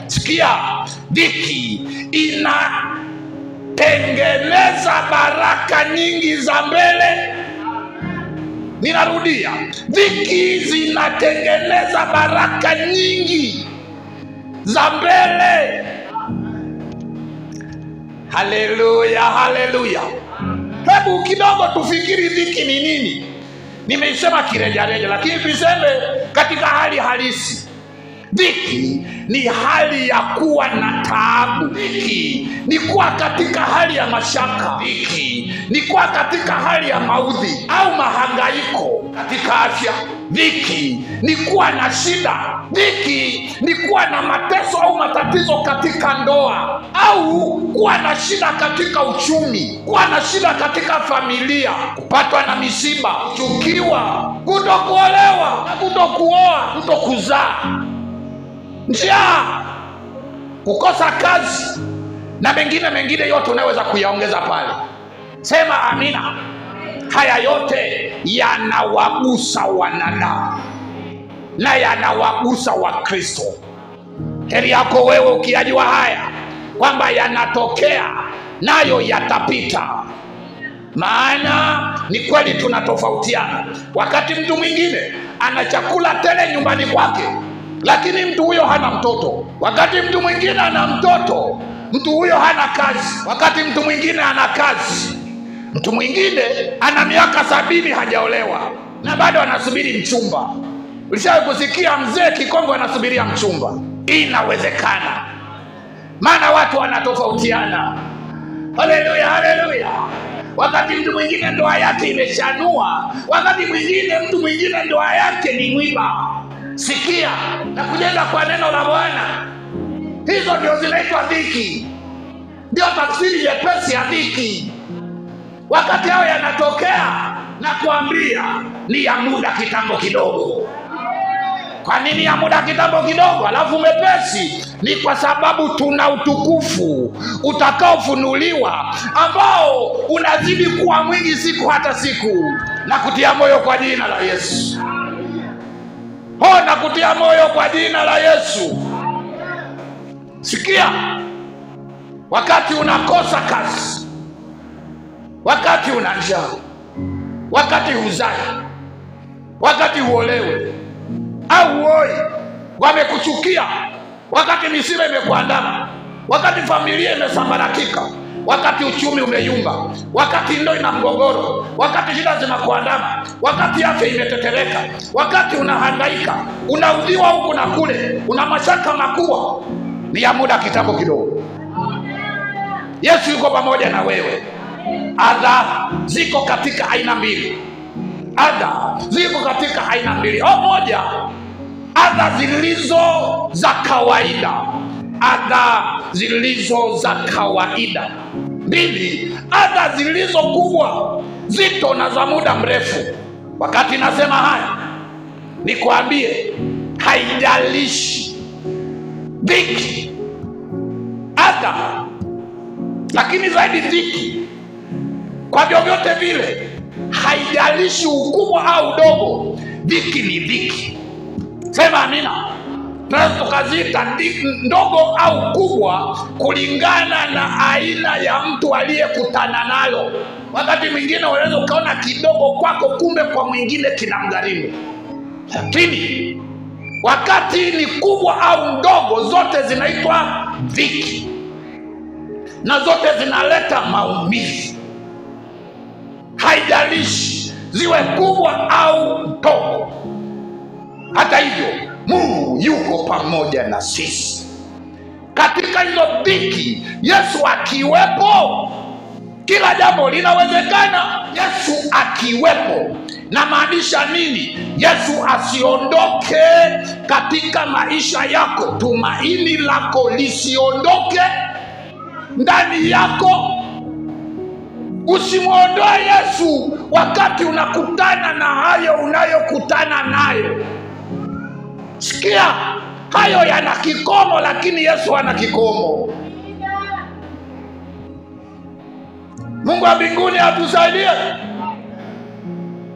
Sikia, dhiki inatengeneza baraka nyingi za mbele. Ninarudia, dhiki zinatengeneza baraka nyingi za mbele. Haleluya, haleluya. Hebu kidogo tufikiri dhiki ni nini. Nimeisema kirejareja, lakini tuseme katika hali halisi. Dhiki ni hali ya kuwa na taabu. Dhiki ni kuwa katika hali ya mashaka. Dhiki ni kuwa katika hali ya maudhi au mahangaiko katika afya. Dhiki ni kuwa na shida. Dhiki ni kuwa na mateso au matatizo katika ndoa, au kuwa na shida katika uchumi, kuwa na shida katika familia, kupatwa na misiba, kuchukiwa, kutokuolewa na kutokuoa, kutokuzaa, njaa, kukosa kazi na mengine yote unaweza kuyaongeza pale. Sema amina. Haya yote yanawagusa wanadamu na yanawagusa Wakristo. Heri yako wewe ukijua haya kwamba yanatokea nayo yatapita. Maana ni kweli tunatofautiana. Wakati mtu mwingine ana chakula tele nyumbani kwake, lakini mtu huyo hana mtoto. Wakati mtu mwingine ana mtoto, mtu huyo hana kazi. Wakati mtu mwingine ana kazi, mtu mwingine ana miaka 70 hajaolewa na bado anasubiri mchumba. Ulishawahi kusikia mzee Kikongo anasubiria mchumba? Inawezekana. Maana watu wanatofautiana. Haleluya, haleluya. Wakati mtu mwingine ndoa yake imeshanua, wakati mwingine mtu mwingine ndoa yake ni mwiba. Sikia na kujenga kwa neno la Bwana. Hizo ndio zinaitwa dhiki. Ndio tafsiri nyepesi ya dhiki. Wakati hao yanatokea, na kuambia ni ya muda kitambo kidogo. Kwa nini ya muda kitambo kidogo alafu mepesi? Ni kwa sababu tuna utukufu utakaofunuliwa ambao unazidi kuwa mwingi siku hata siku. Na kutia moyo kwa jina la Yesu. Na kutia moyo kwa jina la Yesu. Sikia, wakati unakosa kazi, wakati una njaa, wakati huzai, wakati huolewe au uoi, wamekuchukia, wakati misiba imekuandama, wakati familia imesambaratika, wakati uchumi umeyumba, wakati ndoa ina mgogoro, wakati shida zinakuandama, wakati afya imetetereka, wakati unahangaika, unaudhiwa huku na kule, una mashaka makubwa, ni ya muda kitambo kidogo. Yesu yuko pamoja na wewe. Adha ziko katika aina mbili. Adha ziko katika aina mbili. Moja, adha zilizo za kawaida. Adha zilizo za kawaida. Mbili, adha zilizo kubwa, zito na za muda mrefu. Wakati nasema haya, nikwambie, haijalishi dhiki, adha, lakini zaidi dhiki, kwa vyovyote vile, haijalishi ukubwa au dogo, dhiki ni dhiki. Sema amina. Tunaweza tukazita ndogo au kubwa kulingana na aina ya mtu aliyekutana nalo. Wakati mwingine unaweza ukaona kidogo kwako, kumbe kwa mwingine kinamgharimu. Lakini wakati ni kubwa au ndogo, zote zinaitwa dhiki, na zote zinaleta maumivu. Haijalishi ziwe kubwa au ndogo. Hata hivyo, Mungu yuko pamoja na sisi katika hizo dhiki. Yesu akiwepo, kila jambo linawezekana. Yesu akiwepo, na maanisha nini? Yesu asiondoke katika maisha yako. Tumaini lako lisiondoke ndani yako. Usimwondoe Yesu wakati unakutana na hayo unayokutana nayo. Sikia, hayo yana kikomo, lakini Yesu hana kikomo. Mungu wa mbinguni atusaidie.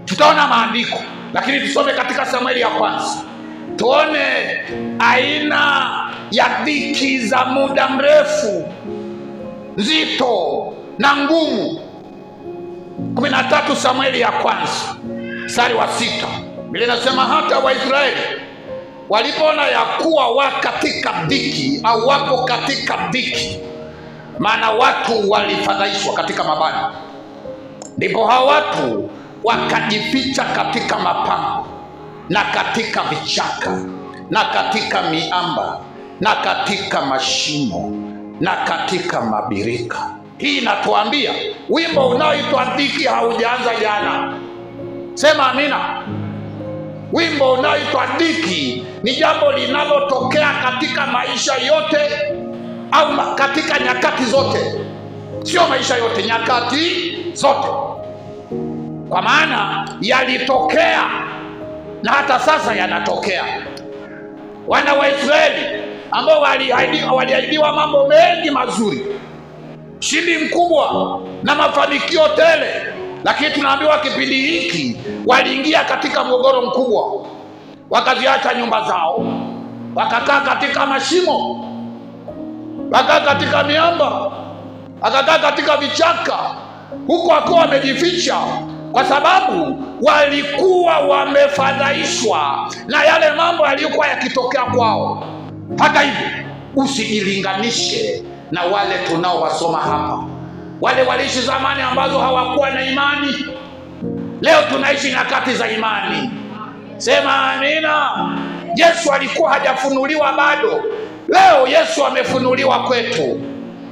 Tutaona maandiko, lakini tusome katika Samueli ya kwanza, tuone aina ya dhiki za muda mrefu, nzito na ngumu. 13 Samueli ya kwanza mstari wa 6, Biblia inasema hata Waisraeli walipoona ya kuwa katika dhiki au wapo katika dhiki, maana watu walifadhaishwa katika mabani, ndipo hao watu wakajificha katika mapango na katika vichaka na katika miamba na katika mashimo na katika mabirika. Hii inatuambia wimbo unaoitwa dhiki haujaanza jana. Sema amina. Wimbo unaoitwa dhiki ni jambo linalotokea katika maisha yote au katika nyakati zote. Sio maisha yote, nyakati zote. Kwa maana yalitokea na hata sasa yanatokea. Wana wa Israeli ambao waliahidiwa mambo mengi mazuri, ushindi mkubwa na mafanikio tele, lakini tunaambiwa kipindi hiki waliingia katika mgogoro mkubwa. Wakaziacha nyumba zao, wakakaa katika mashimo, wakakaa katika miamba, wakakaa katika vichaka, huko wakiwa wamejificha, kwa sababu walikuwa wamefadhaishwa na yale mambo yaliyokuwa yakitokea kwao. Hata hivyo, usijilinganishe na wale tunaowasoma hapa. Wale waliishi zamani ambazo hawakuwa na imani. Leo tunaishi nyakati za imani. Sema amina. Yesu alikuwa hajafunuliwa bado. Leo Yesu amefunuliwa kwetu.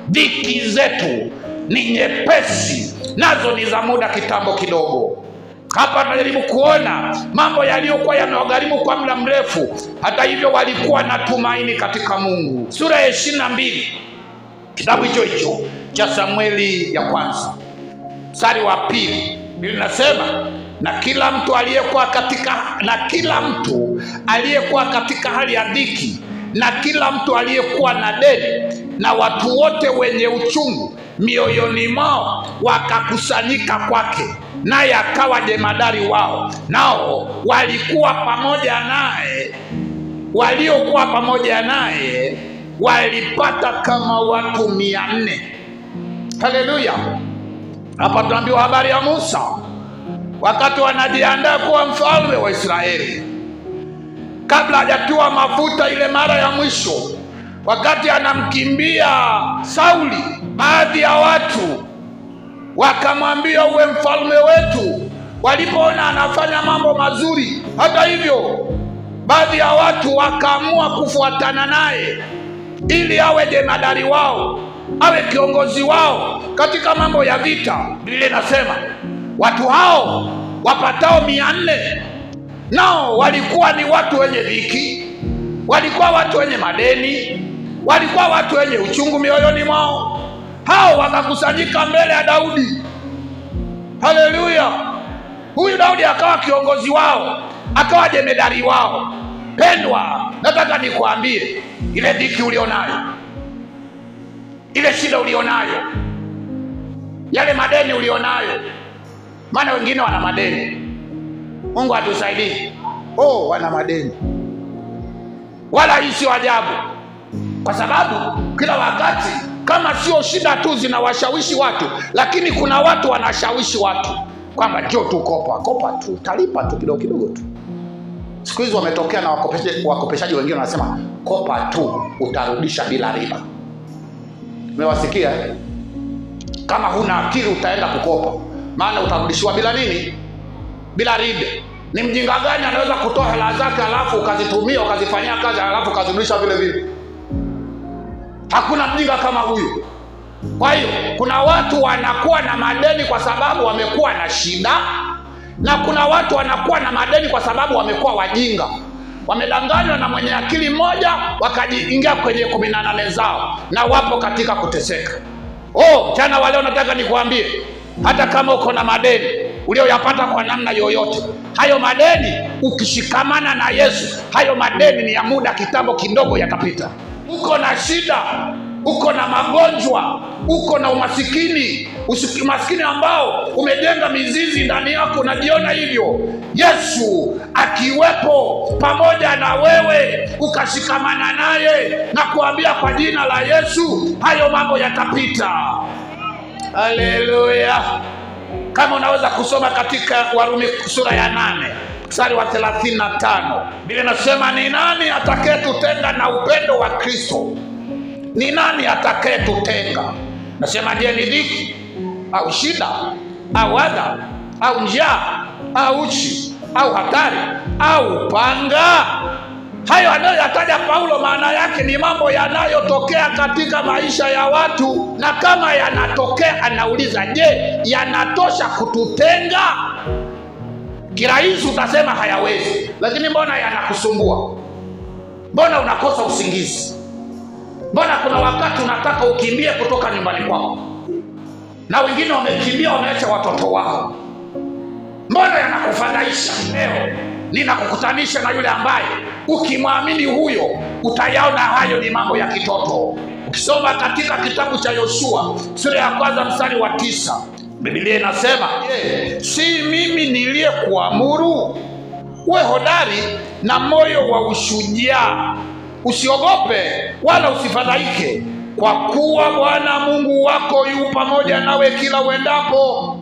Dhiki zetu ni nyepesi, nazo ni za muda kitambo kidogo. Hapa tunajaribu kuona mambo yaliyokuwa yamewagharimu kwa muda mrefu. Hata hivyo walikuwa na tumaini katika Mungu. Sura ya 22 kitabu hicho cha Samueli ya kwanza mstari wa 2, Biblia inasema na kila mtu aliyekuwa katika hali ya dhiki, na kila mtu aliyekuwa na deni, na watu wote wenye uchungu mioyoni mwao wakakusanyika kwake, naye akawa jemadari wao. Nao waliokuwa pamoja naye walipata kama watu 400. Haleluya. Hapa tunaambiwa habari ya Musa wakati wanajiandaa kuwa mfalme wa Israeli, kabla hajatiwa mafuta ile mara ya mwisho, wakati anamkimbia Sauli. Baadhi ya watu wakamwambia uwe mfalme wetu, walipoona anafanya mambo mazuri. Hata hivyo, baadhi ya watu wakaamua kufuatana naye ili awe jemadari wao, awe kiongozi wao katika mambo ya vita. Biblia inasema watu hao wapatao 400, nao walikuwa ni watu wenye dhiki, walikuwa watu wenye madeni, walikuwa watu wenye uchungu mioyoni mwao. Hao wakakusanyika mbele ya Daudi. Haleluya. Huyu Daudi akawa kiongozi wao, akawa jemadari wao. Pendwa, nataka nikuambie, ile dhiki ulionayo, ile shida ulionayo, yale madeni ulionayo, maana wengine wana madeni. Mungu atusaidie. Wana madeni. Wala hii sio ajabu, kwa sababu kila wakati kama sio shida tu zinawashawishi watu, lakini kuna watu wanashawishi watu kwamba njoo tu kopa tu, utalipa tu kidogo kidogo tu. Siku hizi wametokea na wakopeshaji wengine wanasema kopa tu utarudisha bila riba. Umewasikia? Kama huna akili utaenda kukopa, maana utarudishiwa bila nini? Bila riba. Ni mjinga gani anaweza kutoa hela zake alafu ukazitumia ukazifanyia kazi alafu ukazirudisha vile vile? Hakuna mjinga kama huyu. Kwa hiyo kuna watu wanakuwa na madeni kwa sababu wamekuwa na shida, na kuna watu wanakuwa na madeni kwa sababu wamekuwa wajinga. Wamedanganywa na mwenye akili mmoja wakajiingia kwenye 18 zao, na wapo katika kuteseka. Jana wa leo nataka nikuambie, hata kama uko na madeni ulioyapata kwa namna yoyote, hayo madeni ukishikamana na Yesu, hayo madeni ni ya muda kitambo kidogo yatapita. Uko na shida, uko na magonjwa, uko na umasikini, umasikini ambao umejenga mizizi ndani yako, unajiona hivyo. Yesu akiwepo pamoja na wewe, ukashikamana naye na kuambia kwa jina la Yesu, hayo mambo yatapita. Haleluya. Kama unaweza kusoma katika Warumi sura ya 8 mstari wa 35, Biblia inasema, ni nani atakayetutenga na upendo wa Kristo? Ni nani atakayetutenga? Nasema, je, ni dhiki au shida au adha au njaa au uchi au hatari au upanga? Hayo anayoyataja Paulo, maana yake ni mambo yanayotokea katika maisha ya watu, na kama yanatokea anauliza, je, yanatosha kututenga? Kirahisi utasema hayawezi, lakini mbona yanakusumbua? Mbona unakosa usingizi? Mbona kuna wakati unataka ukimbie kutoka nyumbani kwako, na wengine wamekimbia wameacha watoto wao? Mbona yanakufadhaisha? Leo ninakukutanisha na yule ambaye ukimwamini huyo utayaona hayo ni mambo ya kitoto. Ukisoma katika kitabu cha Yoshua sura ya 1 mstari wa 9, Biblia inasema, si mimi niliyekuamuru? Uwe hodari na moyo wa ushujaa, usiogope wala usifadhaike, kwa kuwa Bwana Mungu wako yu pamoja nawe kila uendapo.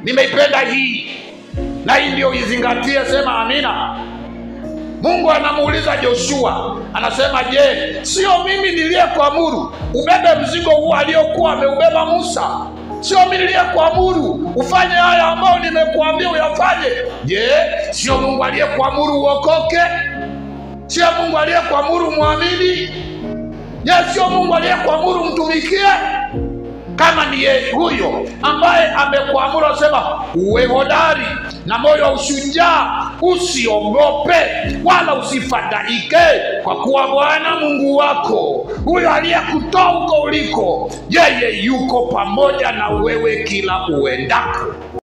Nimeipenda hii, na hii ndio izingatie. Sema amina. Mungu anamuuliza Joshua, anasema, je, sio mimi niliyekuamuru ubebe mzigo huu aliokuwa ameubeba Musa? Sio mimi niliyekuamuru ufanye haya ambao nimekuambia uyafanye? Je, sio Mungu aliyekuamuru uokoke? Sio Mungu aliyekuamuru muamini? Je, sio Mungu aliyekuamuru mtumikie? Kama ni yeye huyo ambaye amekuamuru, asema uwe hodari na moyo wa ushujaa, usiogope wala usifadhaike, kwa kuwa Bwana Mungu wako, huyo aliyekutoa huko uliko, yeye yuko pamoja na wewe kila uendako.